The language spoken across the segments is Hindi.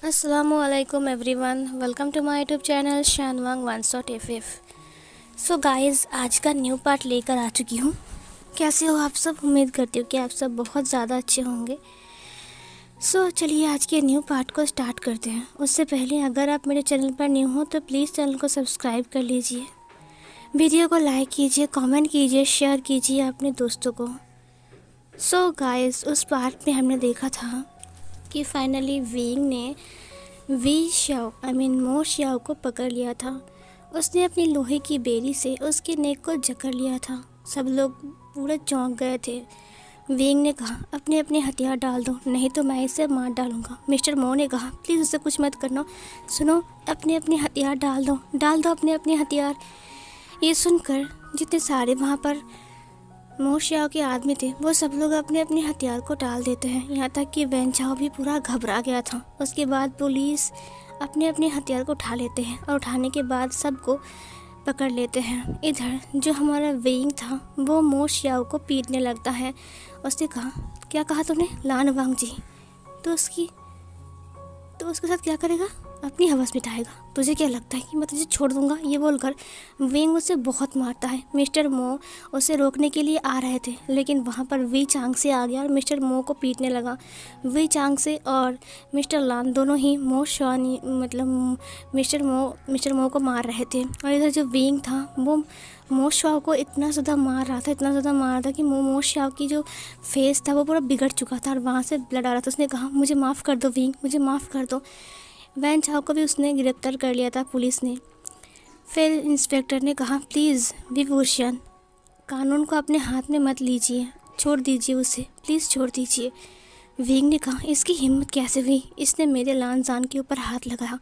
Assalamualaikum everyone, welcome to my YouTube channel शानवांग one shot F. So guys, आज का न्यू पार्ट लेकर आ चुकी हूँ। कैसे हो आप सब? उम्मीद करती हूँ कि आप सब बहुत ज़्यादा अच्छे होंगे। सो चलिए आज के न्यू पार्ट को स्टार्ट करते हैं। उससे पहले अगर आप मेरे चैनल पर न्यू हो तो प्लीज़ चैनल को सब्सक्राइब कर लीजिए, वीडियो को लाइक कीजिए, कमेंट कीजिए, शेयर कीजिए अपने दोस्तों को। सो गाइस, उस पार्ट में हमने देखा था कि फाइनली विंग ने मो श्याओ को पकड़ लिया था। उसने अपनी लोहे की बेड़ी से उसके नेक को जकड़ लिया था। सब लोग पूरे चौंक गए थे। विंग ने कहा, अपने अपने हथियार डाल दो, नहीं तो मैं इसे मार डालूंगा। मिस्टर मो ने कहा, प्लीज़ उसे कुछ मत करना, सुनो, अपने अपने हथियार डाल दो अपने अपने हथियार। ये सुनकर जितने सारे वहाँ पर मो श्याओ के आदमी थे वो सब लोग अपने अपने हथियार को डाल देते हैं। यहाँ तक कि वैन चाओ भी पूरा घबरा गया था। उसके बाद पुलिस अपने अपने हथियार को उठा लेते हैं और उठाने के बाद सबको पकड़ लेते हैं। इधर जो हमारा विंग था वो मो श्याओ को पीटने लगता है। उसने कहा, क्या कहा तूने? लान वांग जी, तो उसके साथ क्या करेगा? अपनी हवस मिटाएगा। तुझे क्या लगता है कि मैं तुझे छोड़ दूंगा? ये बोलकर विंग उसे बहुत मारता है। मिस्टर मो उसे रोकने के लिए आ रहे थे, लेकिन वहाँ पर वी चांग से आ गया और मिस्टर मो को पीटने लगा। वी चांग से और मिस्टर लान दोनों ही मिस्टर मो को मार रहे थे। और इधर जो विंग था वो मो श्याओ को इतना ज़्यादा मार रहा था कि मो श्याओ की जो फेस था वो पूरा बिगड़ चुका था और वहाँ से ब्लड आ रहा था। उसने कहा, मुझे माफ़ कर दो विंग, मुझे माफ़ कर दो। वैन चाओ को भी उसने गिरफ्तार कर लिया था पुलिस ने। फिर इंस्पेक्टर ने कहा, प्लीज़ विभूषण, कानून को अपने हाथ में मत लीजिए, छोड़ दीजिए उसे, प्लीज़ छोड़ दीजिए। विंग ने कहा, इसकी हिम्मत कैसे हुई? इसने मेरे लान जान के ऊपर हाथ लगाया।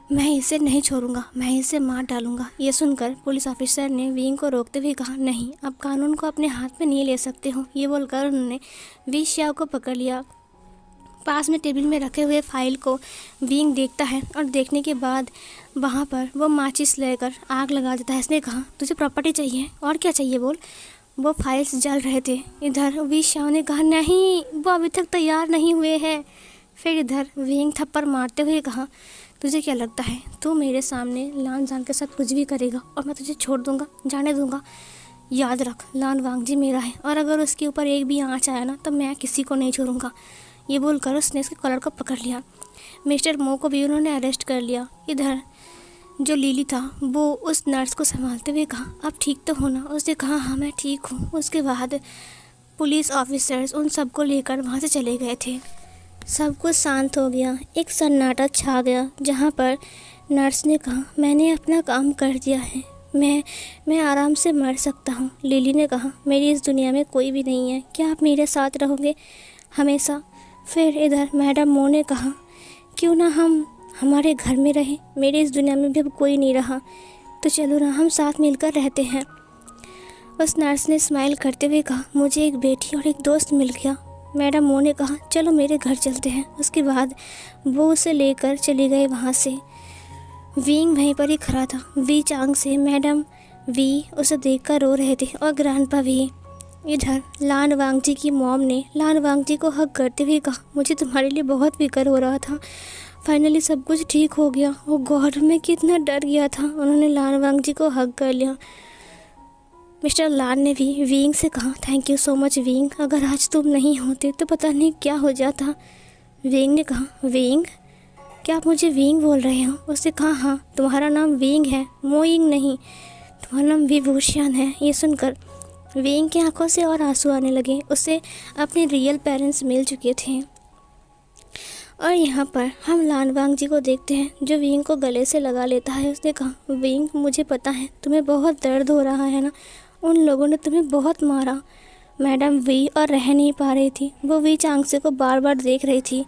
मैं इसे नहीं छोड़ूंगा, मैं इसे मार डालूंगा। ये सुनकर पुलिस ऑफिसर ने विंग को रोकते हुए कहा, नहीं, आप कानून को अपने हाथ में नहीं ले सकते हो। ये बोलकर उन्होंने वी श्याओ को पकड़ लिया। पास में टेबल में रखे हुए फाइल को विंग देखता है और देखने के बाद वहाँ पर वो माचिस लेकर आग लगा देता है। इसने कहा, तुझे प्रॉपर्टी चाहिए और क्या चाहिए बोल। वो फाइल्स जल रहे थे। इधर वी श्याओ ने कहा, नहीं, वो अभी तक तैयार नहीं हुए हैं। फिर इधर विंग थप्पड़ मारते हुए कहा, तुझे क्या लगता है तू मेरे सामने लान जान के साथ कुछ भी करेगा और मैं तुझे छोड़ दूंगा, जाने दूंगा? याद रख, लान वांग जी मेरा है और अगर उसके ऊपर एक भी आँच आया ना तो मैं किसी को नहीं छोड़ूंगा। ये बोलकर उसने इसके कॉलर को पकड़ लिया। मिस्टर मो को भी उन्होंने अरेस्ट कर लिया। इधर जो लिली था वो उस नर्स को संभालते हुए कहा, आप ठीक तो हो ना? उसने कहा, हाँ मैं ठीक हूँ। उसके बाद पुलिस ऑफिसर्स उन सबको लेकर वहाँ से चले गए थे। सब कुछ शांत हो गया। एक सन्नाटा छा गया जहाँ पर नर्स ने कहा, मैंने अपना काम कर दिया है, मैं आराम से मर सकता हूँ। लिली ने कहा, मेरी इस दुनिया में कोई भी नहीं है, क्या आप मेरे साथ रहोगे हमेशा? फिर इधर मैडम मो ने कहा, क्यों ना हम हमारे घर में रहें, मेरे इस दुनिया में भी अब कोई नहीं रहा, तो चलो ना हम साथ मिलकर रहते हैं। उस नर्स ने स्माइल करते हुए कहा, मुझे एक बेटी और एक दोस्त मिल गया। मैडम मो ने कहा, चलो मेरे घर चलते हैं। उसके बाद वो उसे लेकर चली गई वहाँ से। विंग वहीं पर ही खड़ा था। वी चांग से मैडम वी उसे देखकर रो रहे थे और ग्रैंडपा भी। इधर लान वांग जी की मॉम ने लान वांग जी को हक करते हुए कहा, मुझे तुम्हारे लिए बहुत फिक्र हो रहा था, फाइनली सब कुछ ठीक हो गया। ओ गॉड, मैं कितना डर गया था। उन्होंने लान वांग जी को हक कर लिया। मिस्टर लान ने भी विंग से कहा, thank you so much wing, अगर आज तुम नहीं होते तो पता नहीं क्या हो जाता। विंग ने कहा, विंग? क्या आप मुझे विंग बोल रहे हो? उसने कहा, हाँ, तुम्हारा नाम विंग है, मोइंग नहीं, तुम्हारा नाम विभूषण है। ये सुनकर विंग की आंखों से और आंसू आने लगे। उसे अपने रियल पेरेंट्स मिल चुके थे। और यहाँ पर हम लान वांग जी को देखते हैं जो विंग को गले से लगा लेता है। उसने कहा, विंग, मुझे पता है तुम्हें बहुत दर्द हो रहा है ना, उन लोगों ने तुम्हें बहुत मारा। मैडम वी और रह नहीं पा रही थी, वो वी चांगसे को बार बार देख रही थी।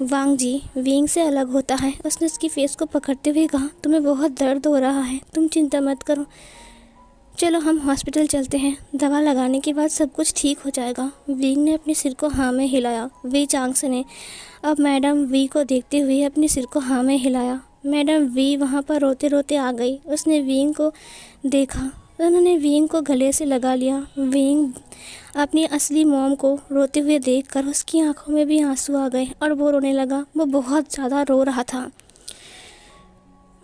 वांग जी विंग से अलग होता है। उसने उसकी फेस को पकड़ते हुए कहा, तुम्हें बहुत दर्द हो रहा है, तुम चिंता मत करो, चलो हम हॉस्पिटल चलते हैं, दवा लगाने के बाद सब कुछ ठीक हो जाएगा। विंग ने अपने सिर को हाँ में हिलाया। वी चांग्स ने अब मैडम वी को देखते हुए अपने सिर को हाँ में हिलाया। मैडम वी वहाँ पर रोते रोते आ गई। उसने विंग को देखा उन्होंने विंग को गले से लगा लिया। विंग अपनी असली मॉम को रोते हुए देखकर उसकी आंखों में भी आंसू आ गए और वो रोने लगा। वो बहुत ज़्यादा रो रहा था।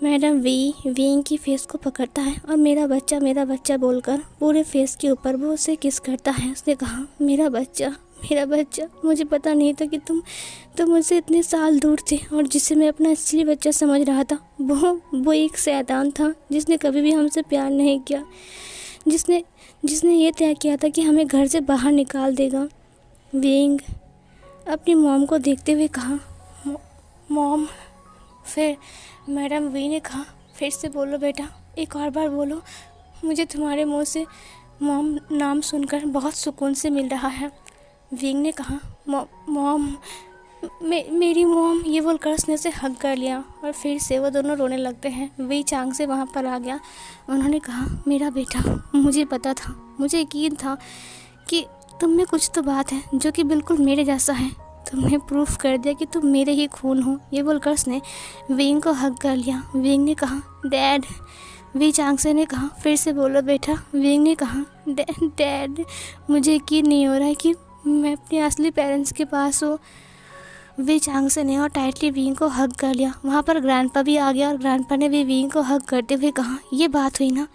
मैडम विंग की फेस को पकड़ता है और मेरा बच्चा बोलकर पूरे फेस के ऊपर वो उसे किस करता है। उसने कहा, मेरा बच्चा, मुझे पता नहीं था कि तुम मुझसे इतने साल दूर थे और जिसे मैं अपना असली बच्चा समझ रहा था वो एक शैतान था जिसने कभी भी हमसे प्यार नहीं किया, जिसने ये तय किया था कि हमें घर से बाहर निकाल देगा। विंग अपनी मॉम को देखते हुए कहा, मॉम। फिर मैडम वी ने कहा, फिर से बोलो बेटा, एक और बार बोलो, मुझे तुम्हारे मुंह से मॉम नाम सुनकर बहुत सुकून से मिल रहा है। विंग ने कहा, मॉम, मेरी मॉम। ये बोलकर उसने उसे हग कर लिया और फिर से वो दोनों रोने लगते हैं। वी चांग से वहाँ पर आ गया। उन्होंने कहा, मेरा बेटा, मुझे पता था, मुझे यकीन था कि तुम में कुछ तो बात है जो कि बिल्कुल मेरे जैसा है। तुमने प्रूफ कर दिया कि तुम मेरे ही खून हो। ये बोलकर उसने विंग को हग कर लिया। विंग ने कहा, डैड। वी चांग से ने कहा, फिर से बोलो बेटा। विंग ने कहा, डैड, मुझे यकीन नहीं हो रहा है कि मैं अपने असली पेरेंट्स के पास हूँ। वी चांग से ने और टाइटली विंग को हग कर लिया। वहाँ पर ग्रैंडपा भी आ गया और ग्रैंडपा ने भी विंग को हग करते हुए कहा, ये बात हुई ना,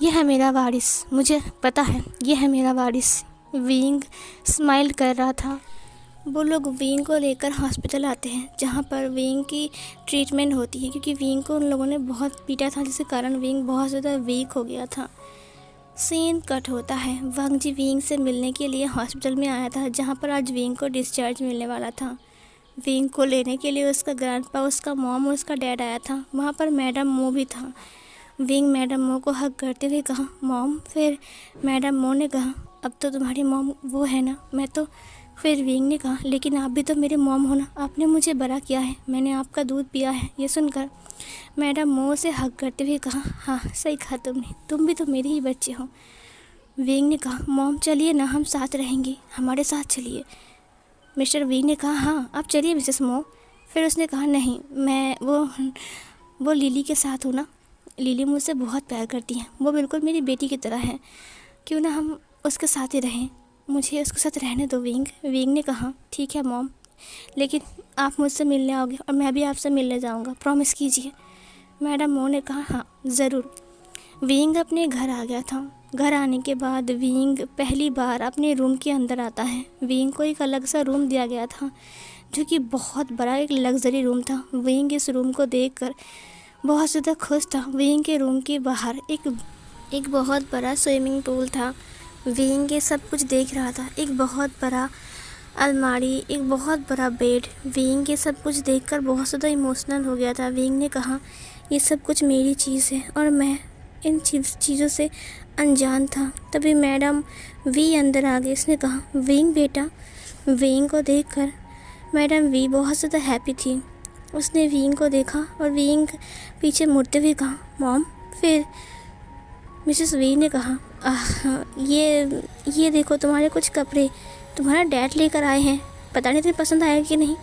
ये है मेरा वारिस, मुझे पता है ये है मेरा वारिस। विंग स्माइल कर रहा था। वो लोग विंग को लेकर हॉस्पिटल आते हैं जहाँ पर विंग की ट्रीटमेंट होती है, क्योंकि विंग को उन लोगों ने बहुत पीटा था जिसके कारण विंग बहुत ज़्यादा वीक हो गया था। सीन कट होता है। वांग जी विंग से मिलने के लिए हॉस्पिटल में आया था जहाँ पर आज विंग को डिस्चार्ज मिलने वाला था। विंग को लेने के लिए उसका ग्रैंडपा, उसका मॉम और उसका डैड आया था। वहाँ पर मैडम मो भी था। विंग मैडम मो को हग करते हुए कहा, मॉम। फिर मैडम मो ने कहा, अब तो तुम्हारी मॉम वो है ना, मैं तो। फिर विंग ने कहा, लेकिन आप भी तो मेरे मॉम हो ना, आपने मुझे बड़ा किया है, मैंने आपका दूध पिया है। ये सुनकर मैडम मो से हग करते हुए कहा, हाँ सही कहा तुमने, तुम भी तो मेरे ही बच्चे हो। विंग ने कहा, मॉम चलिए ना, हम साथ रहेंगे, हमारे साथ चलिए। मिस्टर विंग ने कहा, हाँ आप चलिए मिसेस मो। फिर उसने कहा, नहीं, मैं वो लिली के साथ हूँ ना, लिली मुझसे बहुत प्यार करती है, वो बिल्कुल मेरी बेटी की तरह है, क्यों ना हम उसके साथ ही रहें, मुझे उसके साथ रहने दो। विंग ने कहा, ठीक है मॉम, लेकिन आप मुझसे मिलने आओगे और मैं भी आपसे मिलने जाऊंगा, प्रॉमिस कीजिए। मैडम मो ने कहा, हाँ ज़रूर। विंग अपने घर आ गया था। घर आने के बाद विंग पहली बार अपने रूम के अंदर आता है। विंग को एक अलग सा रूम दिया गया था जो कि बहुत बड़ा एक लग्जरी रूम था। विंग इस रूम को देखकर बहुत ज़्यादा खुश था। विंग के रूम के बाहर एक बहुत बड़ा स्विमिंग पूल था। विंग ये सब कुछ देख रहा था। एक बहुत बड़ा अलमारी, एक बहुत बड़ा बेड। विंग ये सब कुछ देखकर बहुत ज़्यादा इमोशनल हो गया था। विंग ने कहा, ये सब कुछ मेरी चीज़ है और मैं इन चीज़ों से अनजान था। तभी मैडम वी अंदर आ गई। उसने कहा, विंग बेटा। विंग को देखकर मैडम वी बहुत ज़्यादा हैप्पी थी। उसने विंग को देखा और विंग पीछे मुड़ते हुए कहा, मॉम। फिर मिसेस वी ने कहा, ये देखो तुम्हारे कुछ कपड़े तुम्हारा डैड लेकर आए हैं, पता नहीं तुम्हें पसंद आया कि नहीं।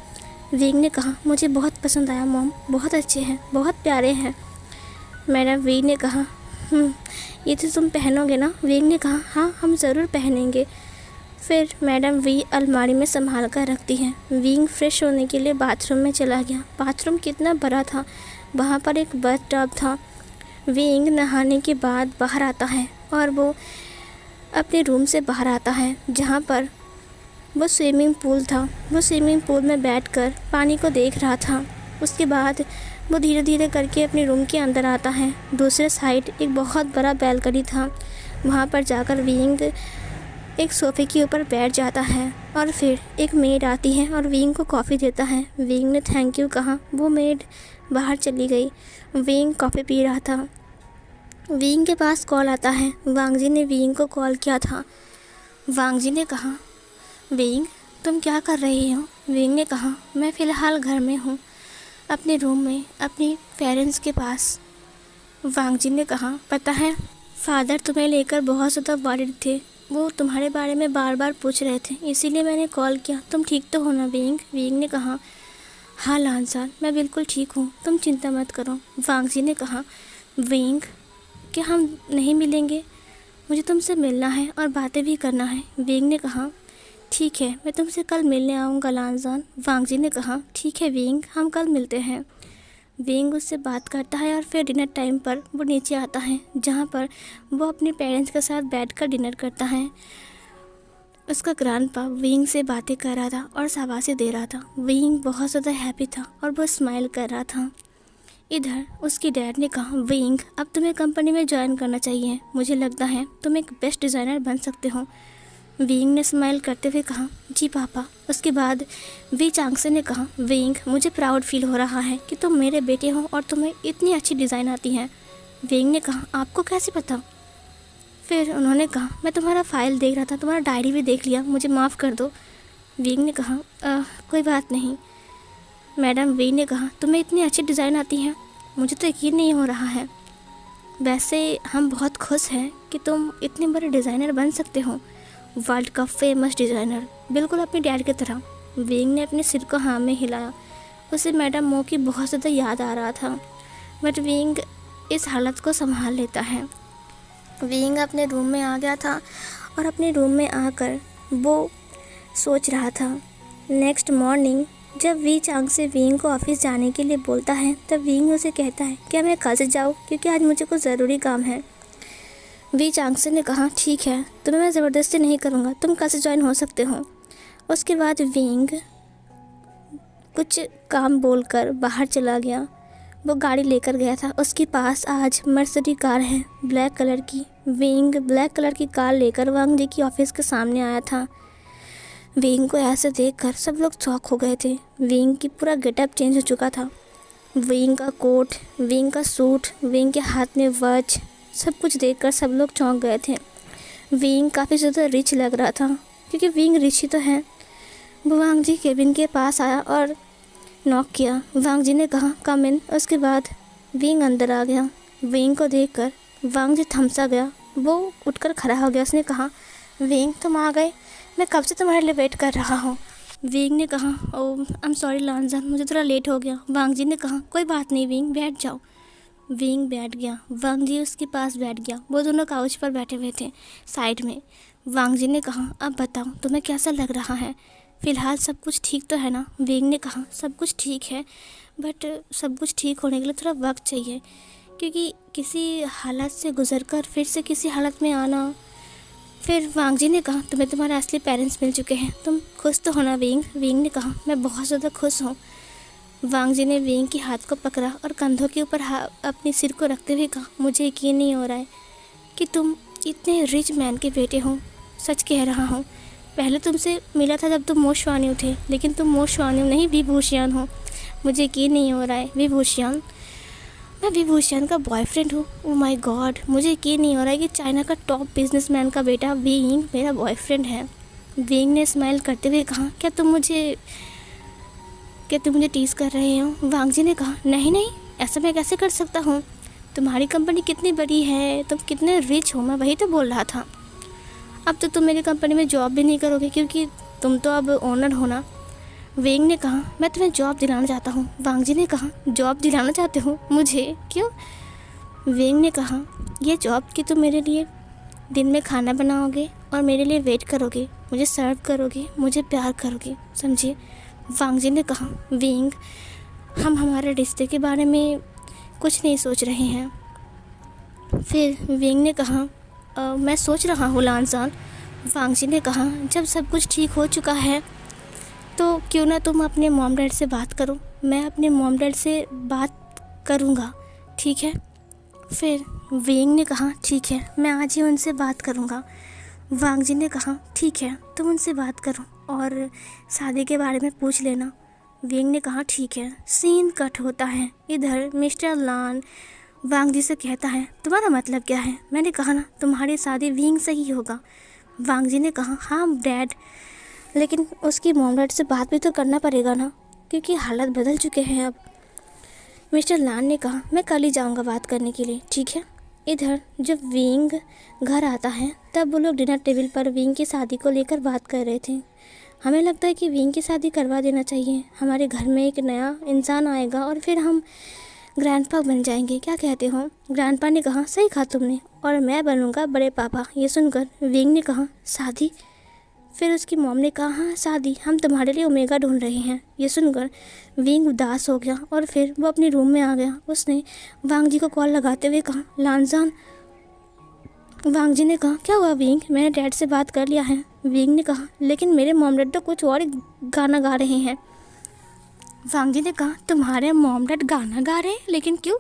विंग ने कहा, मुझे बहुत पसंद आया मॉम, बहुत अच्छे हैं, बहुत प्यारे हैं। मैडम वी ने कहा, ये तो तुम पहनोगे ना। विंग ने कहा, हाँ हम ज़रूर पहनेंगे। फिर मैडम वी अलमारी में संभाल कर रखती हैं। विंग फ्रेश होने के लिए बाथरूम में चला गया। बाथरूम कितना बड़ा था, वहाँ पर एक बाथ टब था। विंग नहाने के बाद बाहर आता है और वो अपने रूम से बाहर आता है जहाँ पर वो स्विमिंग पूल था। वो स्विमिंग पूल में बैठकर पानी को देख रहा था। उसके बाद वो धीरे धीरे करके अपने रूम के अंदर आता है। दूसरे साइड एक बहुत बड़ा बैल्कनी था। वहाँ पर जाकर विंग एक सोफ़े के ऊपर बैठ जाता है और फिर एक मेड आती है और विंग को कॉफ़ी देता है। विंग ने थैंक यू कहा। वो मेड बाहर चली गई। विंग कॉफ़ी पी रहा था। विंग के पास कॉल आता है। वांग जी ने विंग को कॉल किया था। वांग जी ने कहा, विंग तुम क्या कर रही हो। विंग ने कहा, मैं फ़िलहाल घर में हूँ, अपने रूम में, अपनी पेरेंट्स के पास। वांग जी ने कहा, पता है फादर तुम्हें लेकर बहुत ज़्यादा वरीड थे, वो तुम्हारे बारे में बार बार पूछ रहे थे, इसीलिए मैंने कॉल किया। तुम ठीक तो हो ना विंग। विंग ने कहा, हाँ लानसार, मैं बिल्कुल ठीक हूँ, तुम चिंता मत करो। वांग जी ने कहा, विंग क्या हम नहीं मिलेंगे? मुझे तुमसे मिलना है और बातें भी करना है। विंग ने कहा, ठीक है, मैं तुमसे कल मिलने आऊँगा लानजान। वांग जी ने कहा, ठीक है विंग, हम कल मिलते हैं। विंग उससे बात करता है और फिर डिनर टाइम पर वो नीचे आता है, जहाँ पर वो अपने पेरेंट्स के साथ बैठकर डिनर करता है। उसका ग्रैंडपा विंग से बातें कर रहा था और शाबाशी दे रहा था। विंग बहुत ज़्यादा हैप्पी था और वो स्माइल कर रहा था। इधर उसकी डैड ने कहा, विंग, अब तुम्हें कंपनी में ज्वाइन करना चाहिए। मुझे लगता है तुम एक बेस्ट डिज़ाइनर बन सकते हो। विंग ने स्माइल करते हुए कहा, जी पापा। उसके बाद वी चांगसे ने कहा, विंग, मुझे प्राउड फील हो रहा है कि तुम मेरे बेटे हो और तुम्हें इतनी अच्छी डिज़ाइन आती है। विंग ने कहा, आपको कैसे पता? फिर उन्होंने कहा, मैं तुम्हारा फ़ाइल देख रहा था, तुम्हारा डायरी भी देख लिया, मुझे माफ़ कर दो। विंग ने कहा, कोई बात नहीं। मैडम वी ने कहा, तुम्हें इतनी अच्छी डिज़ाइन आती है, मुझे तो यकीन नहीं हो रहा है। वैसे हम बहुत खुश हैं कि तुम इतने बड़े डिज़ाइनर बन सकते हो, वर्ल्ड का फेमस डिज़ाइनर, बिल्कुल अपने डैड की तरह। विंग ने अपने सिर को हाँ में हिलाया। उसे मैडम मो की बहुत ज़्यादा याद आ रहा था, बट विंग इस हालत को संभाल लेता है। विंग अपने रूम में आ गया था और अपने रूम में आकर वो सोच रहा था। नेक्स्ट मॉर्निंग जब वी चांग से विंग को ऑफिस जाने के लिए बोलता है, तब विंग उसे कहता है, क्या मैं कल से जाऊँ, क्योंकि आज मुझे कुछ ज़रूरी काम है। वी चांग से ने कहा, ठीक है, तुम्हें मैं ज़बरदस्ती नहीं करूँगा, तुम कल से ज्वाइन हो सकते हो। उसके बाद विंग कुछ काम बोलकर बाहर चला गया। वो गाड़ी लेकर गया था, उसके पास आज मर्सिडीज कार है, ब्लैक कलर की। विंग ब्लैक कलर की कार लेकर वांग जी की ऑफिस के सामने आया था। विंग को ऐसे देखकर सब लोग शॉक हो गए थे। विंग की पूरा गेटअप चेंज हो चुका था। विंग का कोट, विंग का सूट, विंग के हाथ में वॉच, सब कुछ देखकर सब लोग चौंक गए थे। विंग काफ़ी ज़्यादा रिच लग रहा था, क्योंकि विंग रिच ही तो है। वो वांग जी केबिन के पास आया और नॉक किया। वांग जी ने कहा, कम इन। उसके बाद विंग अंदर आ गया। विंग को देखकर वांग जी थमसा गया। वो उठकर खड़ा हो गया। उसने कहा, विंग, तुम आ गए, मैं कब से तुम्हारे लिए वेट कर रहा हूँ। विंग ने कहा, ओ आई एम सॉरी लानजान, मुझे थोड़ा लेट हो गया। वांग जी ने कहा, कोई बात नहीं विंग, बैठ जाओ। विंग बैठ गया। वांग जी उसके पास बैठ गया। वो दोनों काउच पर बैठे हुए थे साइड में। वांग जी ने कहा, अब बताओ तुम्हें कैसा लग रहा है, फ़िलहाल सब कुछ ठीक तो है ना? विंग ने कहा, सब कुछ ठीक है, बट सब कुछ ठीक होने के लिए थोड़ा वक्त चाहिए, क्योंकि किसी हालत से गुजरकर फिर से किसी हालत में आना। फिर वांग जी ने कहा, तुम्हें तुम्हारे असली पेरेंट्स मिल चुके हैं, तुम खुश तो हो ना विंग? विंग ने कहा, मैं बहुत ज़्यादा खुश हूँ। वांग जी ने विंग के हाथ को पकड़ा और कंधों के ऊपर अपने सिर को रखते हुए कहा, मुझे यकीन नहीं हो रहा है कि तुम इतने रिच मैन के बेटे हो। सच कह रहा हूँ, पहले तुमसे मिला था जब तुम मोशवानियों थे, लेकिन तुम मोशवानियों नहीं विभूषियान हो। मुझे यकीन नहीं हो रहा है। विभूषियान? मैं विभूषियान का बॉयफ्रेंड हूँ? ओ माय गॉड, मुझे यकीन नहीं हो रहा है कि चाइना का टॉप बिजनेसमैन का बेटा विंग मेरा बॉयफ्रेंड है। विंग ने स्माइल करते हुए कहा, क्या तुम मुझे टीज़ कर रहे हो? वांग जी ने कहा, नहीं नहीं, ऐसा मैं कैसे कर सकता हूँ, तुम्हारी कंपनी कितनी बड़ी है, तुम कितने रिच हो, मैं वही तो बोल रहा था। अब तो तुम मेरी कंपनी में जॉब भी नहीं करोगे, क्योंकि तुम तो अब ओनर हो ना। विंग ने कहा, मैं तुम्हें जॉब दिलाना चाहता हूँ। वांग जी ने कहा, जॉब दिलाना चाहते हो मुझे, क्यों? विंग ने कहा, ये जॉब कि तुम मेरे लिए दिन में खाना बनाओगे और मेरे लिए वेट करोगे, मुझे सर्व करोगे, मुझे प्यार करोगे, समझिए। वांग जी ने कहा, विंग, हम हमारे रिश्ते के बारे में कुछ नहीं सोच रहे हैं। फिर विंग ने कहा, मैं सोच रहा हूँ लानजान। वांग जी ने कहा, जब सब कुछ ठीक हो चुका है तो क्यों ना तुम अपने मॉम डैड से बात करो। मैं अपने मॉम डैड से बात करूँगा, ठीक है? फिर विंग ने कहा, ठीक है, मैं आज ही उनसे बात करूँगा। वांग जी ने कहा, ठीक है, तुम उनसे बात करो और शादी के बारे में पूछ लेना। विंग ने कहा, ठीक है। सीन कट होता है। इधर मिस्टर लान वांग जी से कहता है, तुम्हारा मतलब क्या है? मैंने कहा ना, तुम्हारी शादी विंग से ही होगा। वांग जी ने कहा, हाँ डैड, लेकिन उसकी मॉम डैड से बात भी तो करना पड़ेगा ना, क्योंकि हालत बदल चुके हैं अब। मिस्टर लान ने कहा, मैं कल ही जाऊंगा बात करने के लिए, ठीक है? इधर जब विंग घर आता है तब वो लोग डिनर टेबल पर विंग की शादी को लेकर बात कर रहे थे। हमें लगता है कि विंग की शादी करवा देना चाहिए। हमारे घर में एक नया इंसान आएगा और फिर हम ग्रैंडपा बन जाएंगे, क्या कहते हो? ग्रैंडपा ने कहा, सही कहा तुमने, और मैं बनूंगा बड़े पापा। ये सुनकर विंग ने कहा, शादी? फिर उसकी मॉम ने कहा, हाँ शादी, हम तुम्हारे लिए ओमेगा ढूंढ रहे हैं। ये सुनकर विंग उदास हो गया और फिर वो अपने रूम में आ गया। उसने वांग जी को कॉल लगाते हुए कहा, लानजान। वांग जी ने कहा, क्या हुआ विंग? मैंने डैड से बात कर लिया है। विंग ने कहा, लेकिन मेरे मॉम डैड तो कुछ और ही गाना गा रहे हैं। वांग जी ने कहा, तुम्हारे मॉम डैड गाना गा रहे हैं, लेकिन क्यों?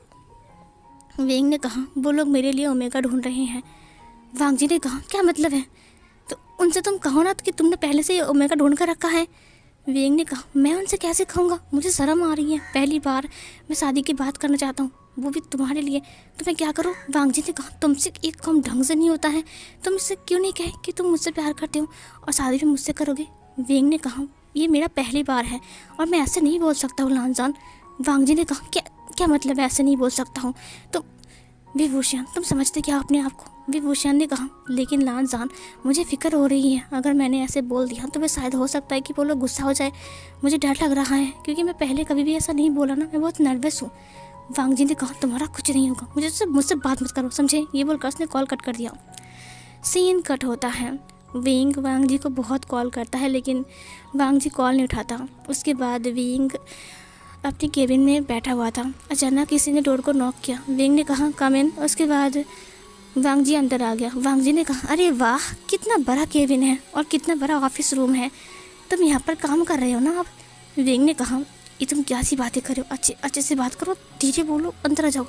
विंग ने कहा, वो लोग मेरे लिए ओमेगा ढूंढ रहे हैं। वांग जी ने कहा, क्या मतलब है? तो उनसे तुम कहो ना कि तुमने पहले से ओमेगा ढूंढ कर रखा है। विंग ने कहा, मैं उनसे कैसे कहूँगा, मुझे शर्म आ रही है, पहली बार मैं शादी की बात करना चाहता हूँ, वो भी तुम्हारे लिए, तो मैं क्या करूँ? वांग जी ने कहा, तुमसे एक काम ढंग से नहीं होता है, तुम इससे क्यों नहीं कहे कि तुम मुझसे प्यार करते हो और शादी भी मुझसे करोगे? विंग ने कहा, ये मेरा पहली बार है और मैं ऐसे नहीं बोल सकता हूँ लानजान। वांग जी ने कहा, क्या मतलब ऐसे नहीं बोल सकता हूँ? तो विभूषण, तुम समझते क्या अपने आप को? विभूषण ने कहा, लेकिन लानजान, मुझे फिक्र हो रही है, अगर मैंने ऐसे बोल दिया तो वे शायद हो सकता है कि वो लोग गुस्सा हो जाए। मुझे डर लग रहा है क्योंकि मैं पहले कभी भी ऐसा नहीं बोला ना, मैं बहुत नर्वस हूँ। वांग जी ने कहा, तुम्हारा कुछ नहीं होगा, मुझसे बात मत करो, समझे? ये बोलकर उसने कॉल कट कर दिया। सीन कट होता है। विंग वांग जी को बहुत कॉल करता है लेकिन वांग जी कॉल नहीं उठाता। उसके बाद विंग अपनी केबिन में बैठा हुआ था। अचानक किसी ने डोर को नॉक किया। विंग ने कहा, कम इन। उसके बाद वांग जी अंदर आ गया। वांग जी ने कहा, अरे वाह, कितना बड़ा केबिन है और कितना बड़ा ऑफिस रूम है, तुम यहाँ पर काम कर रहे हो ना अब? विंग ने कहा, ये तुम क्या सी बातें कर रहे हो, अच्छे से बात करो, धीरे बोलो, अंदर आ जाओ।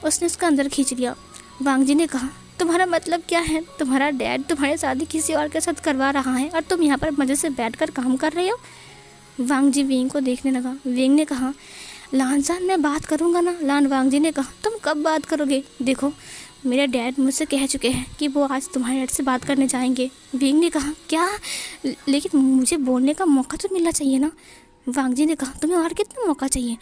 उसने उसका अंदर खींच लिया। वांग जी ने कहा, तुम्हारा मतलब क्या है? तुम्हारा डैड तुम्हारी शादी किसी और के साथ करवा रहा है और तुम यहाँ पर मज़े से बैठकर काम कर रहे हो? वांग जी विंग को देखने लगा। विंग ने कहा, लानजान, मैं बात करूँगा ना। वांग जी ने कहा, तुम कब बात करोगे? देखो, मेरे डैड मुझसे कह चुके हैं कि वो आज तुम्हारे डैड से बात करने जाएंगे। विंग ने कहा, क्या? लेकिन मुझे बोलने का मौका तो मिलना चाहिए ना। वांग जी ने कहा, तुम्हें और कितना मौका चाहिए?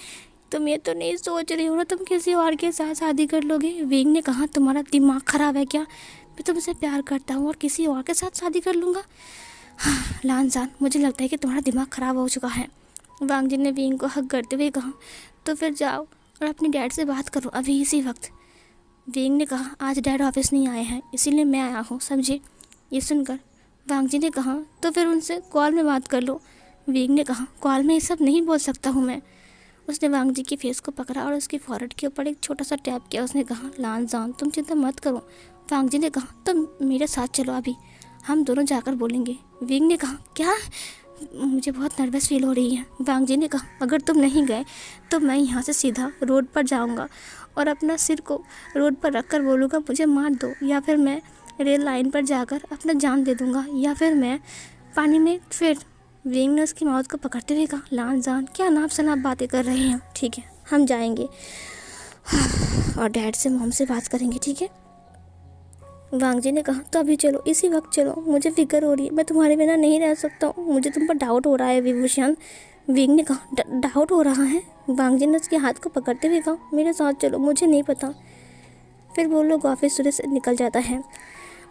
तुम ये तो नहीं सोच रही हो ना तुम किसी और के साथ शादी कर लोगे? विंग ने कहा, तुम्हारा दिमाग ख़राब है क्या? मैं तुमसे प्यार करता हूँ और किसी और के साथ शादी कर लूँगा? हाँ लानजान, मुझे लगता है कि तुम्हारा दिमाग ख़राब हो चुका है। वांग जी ने विंग को हक करते हुए कहा, तो फिर जाओ और अपने डैड से बात करो अभी इसी वक्त। विंग ने कहा, आज डैड ऑफिस नहीं आए हैं इसीलिए मैं आया हूँ, समझे? ये सुनकर वांग जी ने कहा, तो फिर उनसे कॉल में बात कर लो। विंग ने कहा, कॉल में ये सब नहीं बोल सकता हूँ मैं। उसने वांग जी की फेस को पकड़ा और उसके फॉरहेड के ऊपर एक छोटा सा टैप किया। उसने कहा, लानजान, तुम चिंता मत करो। वांग जी ने कहा, तुम मेरे साथ चलो, अभी हम दोनों जाकर बोलेंगे। विंग ने कहा, क्या? मुझे बहुत नर्वस फील हो रही है। वांग जी ने कहा, अगर तुम नहीं गए तो मैं यहाँ से सीधा रोड पर जाऊँगा और अपना सिर को रोड पर रख कर बोलूँगा, मुझे मार दो, या फिर मैं रेल लाइन पर जाकर अपना जान दे दूँगा, या फिर मैं पानी में। फिर विंग ने उसकी माउथ को पकड़ते हुए कहा, लानजान, क्या नाप शनाप बातें कर रहे हैं? ठीक है, हम जाएंगे और डैड से मॉम से बात करेंगे, ठीक है? वांग जी ने कहा, तो अभी चलो, इसी वक्त चलो, मुझे फिक्र हो रही है, मैं तुम्हारे बिना नहीं रह सकता हूँ, मुझे तुम पर डाउट हो रहा है विभूषण। विंग ने कहा, डाउट हो रहा है? वांग जी ने उसके हाथ को पकड़ते हुए कहा, मेरे साथ चलो, मुझे नहीं पता। फिर वो लोग ऑफिस से निकल जाता है।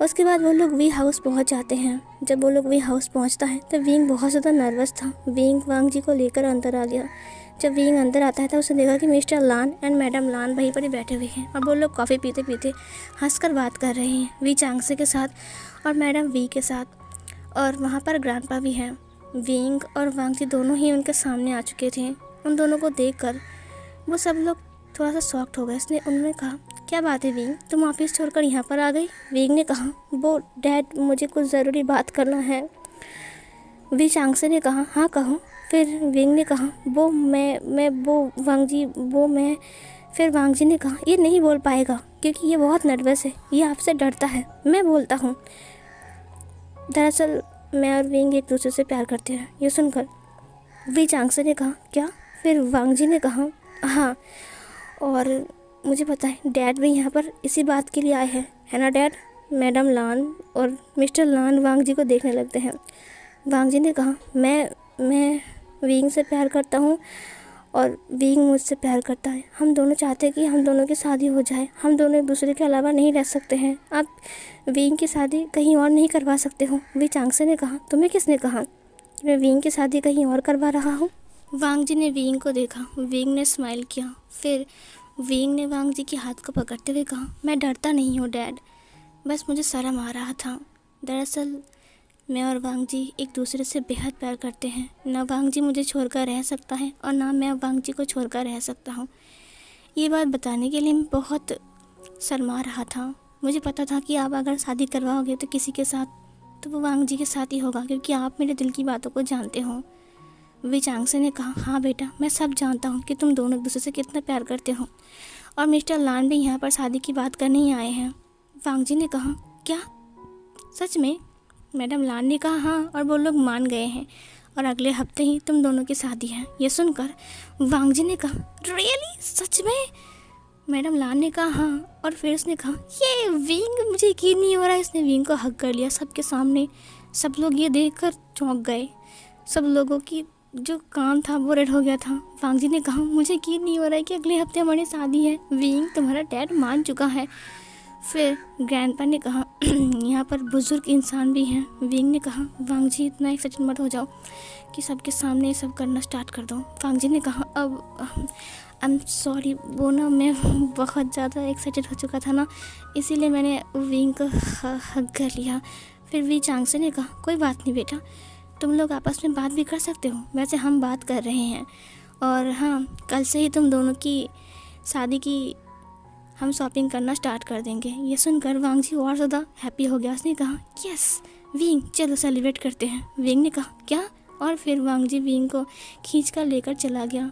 उसके बाद वो लोग वी हाउस पहुंच जाते हैं। जब वो लोग वी हाउस पहुंचता है तो विंग बहुत ज़्यादा नर्वस था। विंग वांग जी को लेकर अंदर आ गया। जब विंग अंदर आता है तो उसने देखा कि मिस्टर लान एंड मैडम लान वहीं पर ही बैठे हुए हैं और वो लोग कॉफ़ी पीते पीते हंसकर बात कर रहे हैं, वी चांगसे के साथ और मैडम वी के साथ। और वहाँ पर ग्रैंडपा भी हैं। विंग और वांग जी दोनों ही उनके सामने आ चुके थे। उन दोनों को देखकर वो सब लोग थोड़ा सा शॉक्ड हो गए। उन्होंने कहा, क्या बात है विंग, तुम ऑफिस छोड़कर यहाँ पर आ गई? विंग ने कहा, वो डैड, मुझे कुछ ज़रूरी बात करना है। वी चांगसे ने कहा, हाँ कहो। फिर विंग ने कहा, वो मैं वो वांग जी, वो मैं। फिर वांग जी ने कहा, ये नहीं बोल पाएगा क्योंकि ये बहुत नर्वस है, ये आपसे डरता है, मैं बोलता हूँ। दरअसल मैं और विंग एक दूसरे से प्यार करते हैं। ये सुनकर वी चांगसे ने कहा, क्या? फिर वांग जी ने कहा, हाँ, और मुझे पता है डैड भी यहाँ पर इसी बात के लिए आए हैं, है ना डैड? मैडम लान और मिस्टर लान वांग जी को देखने लगते हैं। वांग जी ने कहा, मैं विंग से प्यार करता हूँ और विंग मुझसे प्यार करता है। हम दोनों चाहते हैं कि हम दोनों की शादी हो जाए। हम दोनों एक दूसरे के अलावा नहीं रह सकते हैं। आप विंग की शादी कहीं और नहीं करवा सकते हो। वी चांगसे ने कहा, तुम्हें किसने कहा कि मैं विंग की शादी कहीं और करवा रहा हूँ? वांग जी ने विंग को देखा। विंग ने स्माइल किया। फिर विंग ने वांग जी के हाथ को पकड़ते हुए कहा, मैं डरता नहीं हूँ डैड, बस मुझे शर्म आ रहा था। दरअसल मैं और वांग जी एक दूसरे से बेहद प्यार करते हैं। ना वांग जी मुझे छोड़कर रह सकता है और ना मैं वांग जी को छोड़कर रह सकता हूँ। ये बात बताने के लिए मैं बहुत शर्मा रहा था। मुझे पता था कि आप अगर शादी करवाओगे तो किसी के साथ, तो वो वांग जी के साथ ही होगा, क्योंकि आप मेरे दिल की बातों को जानते हो। वी चांगसे ने कहा, हाँ बेटा, मैं सब जानता हूँ कि तुम दोनों एक दूसरे से कितना प्यार करते हो, और मिस्टर लान भी यहाँ पर शादी की बात करने ही आए हैं। वांग जी ने कहा, क्या सच में? मैडम लान ने कहा, हाँ, और वो लोग मान गए हैं और अगले हफ्ते ही तुम दोनों की शादी है। ये सुनकर वांग जी ने कहा, रियली, सच में? मैडम लान ने कहा, हाँ, और फिर उसने कहा, ये विंग, मुझे यकीन नहीं हो रहा है। इसने विंग को हक कर लिया सबके सामने। सब लोग ये देखकर चौंक गए। सब लोगों की जो काम था वो रेड हो गया था। वांग जी ने कहा, मुझे यकीन नहीं हो रहा है कि अगले हफ्ते हमारी शादी है। विंग, तुम्हारा डैड मान चुका है। फिर ग्रैंडपा ने कहा, यहाँ पर बुजुर्ग इंसान भी हैं। विंग ने कहा, वांग जी इतना एक्साइटेड मत हो जाओ कि सबके सामने ये सब करना स्टार्ट कर दो। वांग जी ने कहा, अब आई एम सॉरी, वो ना मैं बहुत ज़्यादा एक्साइटेड हो चुका था ना, इसीलिए मैंने विंग को हक कर लिया। फिर वी चांगसे ने कहा, कोई बात नहीं बेटा, तुम लोग आपस में बात भी कर सकते हो, वैसे हम बात कर रहे हैं, और हाँ, कल से ही तुम दोनों की शादी की हम शॉपिंग करना स्टार्ट कर देंगे। ये सुनकर वांग जी और ज़्यादा हैप्पी हो गया। उसने कहा, यस विंग, चलो सेलिब्रेट करते हैं। विंग ने कहा, क्या? और फिर वांग जी विंग को खींच कर लेकर चला गया।